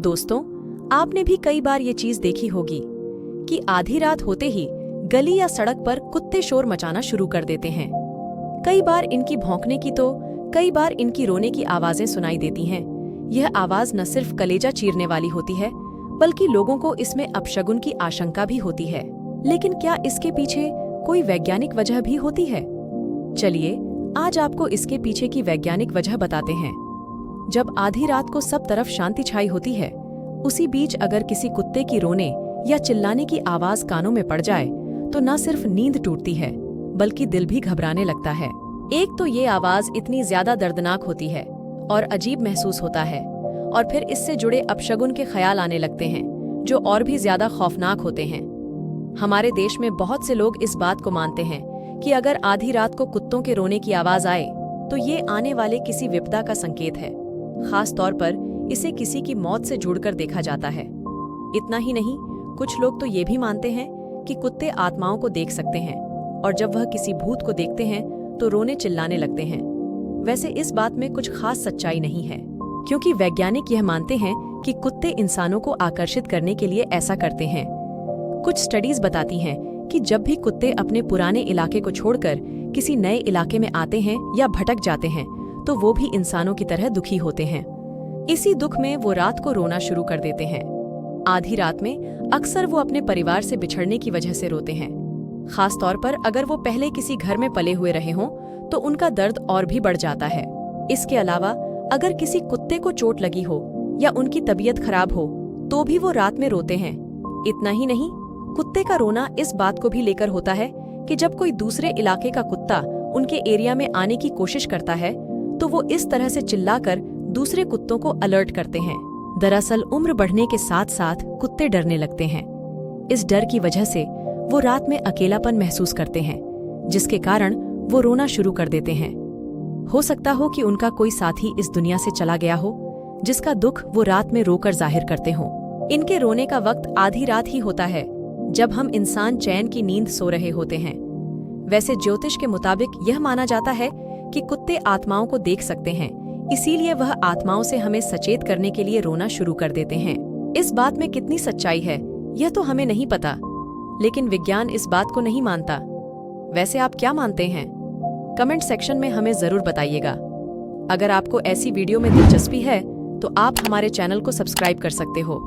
दोस्तों, आपने भी कई बार ये चीज देखी होगी कि आधी रात होते ही गली या सड़क पर कुत्ते शोर मचाना शुरू कर देते हैं। कई बार इनकी भौंकने की तो कई बार इनकी रोने की आवाजें सुनाई देती हैं। यह आवाज न सिर्फ कलेजा चीरने वाली होती है, बल्कि लोगों को इसमें अपशगुन की आशंका भी होती है। लेकिन क्या इसके पीछे कोई वैज्ञानिक वजह भी होती है? चलिए आज आपको इसके पीछे की वैज्ञानिक वजह बताते हैं। जब आधी रात को सब तरफ शांति छाई होती है, उसी बीच अगर किसी कुत्ते की रोने या चिल्लाने की आवाज कानों में पड़ जाए तो न सिर्फ नींद टूटती है, बल्कि दिल भी घबराने लगता है। एक तो ये आवाज इतनी ज्यादा दर्दनाक होती है और अजीब महसूस होता है, और फिर इससे जुड़े अपशगुन के ख्याल आने लगते हैं जो और भी ज्यादा खौफनाक होते हैं। हमारे देश में बहुत से लोग इस बात को मानते हैं कि अगर आधी रात को कुत्तों के रोने की आवाज आए तो ये आने वाले किसी विपदा का संकेत है। खास तौर पर इसे किसी की मौत से जुड़कर देखा जाता है। इतना ही नहीं, कुछ लोग तो ये भी मानते हैं कि कुत्ते आत्माओं को देख सकते हैं और जब वह किसी भूत को देखते हैं तो रोने चिल्लाने लगते हैं। वैसे इस बात में कुछ खास सच्चाई नहीं है, क्योंकि वैज्ञानिक यह मानते हैं कि कुत्ते इंसानों को आकर्षित करने के लिए ऐसा करते हैं। कुछ स्टडीज बताती हैं कि जब भी कुत्ते अपने पुराने इलाके को छोड़कर किसी नए इलाके में आते हैं या भटक जाते हैं तो वो भी इंसानों की तरह दुखी होते हैं। इसी दुख में वो रात को रोना शुरू कर देते हैं। आधी रात में अक्सर वो अपने परिवार से बिछड़ने की वजह से रोते हैं। खास तौर पर अगर वो पहले किसी घर में पले हुए रहे हों तो उनका दर्द और भी बढ़ जाता है। इसके अलावा अगर किसी कुत्ते को चोट लगी हो या उनकी तबीयत खराब हो तो भी वो रात में रोते हैं। इतना ही नहीं, कुत्ते का रोना इस बात को भी लेकर होता है कि जब कोई दूसरे इलाके का कुत्ता उनके एरिया में आने की कोशिश करता है तो वो इस तरह से चिल्लाकर दूसरे कुत्तों को अलर्ट करते हैं। दरअसल उम्र बढ़ने के साथ साथ कुत्ते डरने लगते हैं। इस डर की वजह से वो रात में अकेलापन महसूस करते हैं, जिसके कारण वो रोना शुरू कर देते हैं। हो सकता हो कि उनका कोई साथी इस दुनिया से चला गया हो, जिसका दुख वो रात में रोकर जाहिर करते हों। इनके रोने का वक्त आधी रात ही होता है, जब हम इंसान चैन की नींद सो रहे होते हैं। वैसे ज्योतिष के मुताबिक यह माना जाता है कि कुत्ते आत्माओं को देख सकते हैं, इसीलिए वह आत्माओं से हमें सचेत करने के लिए रोना शुरू कर देते हैं। इस बात में कितनी सच्चाई है यह तो हमें नहीं पता, लेकिन विज्ञान इस बात को नहीं मानता। वैसे आप क्या मानते हैं? कमेंट सेक्शन में हमें जरूर बताइएगा। अगर आपको ऐसी वीडियो में दिलचस्पी है तो आप हमारे चैनल को सब्सक्राइब कर सकते हो।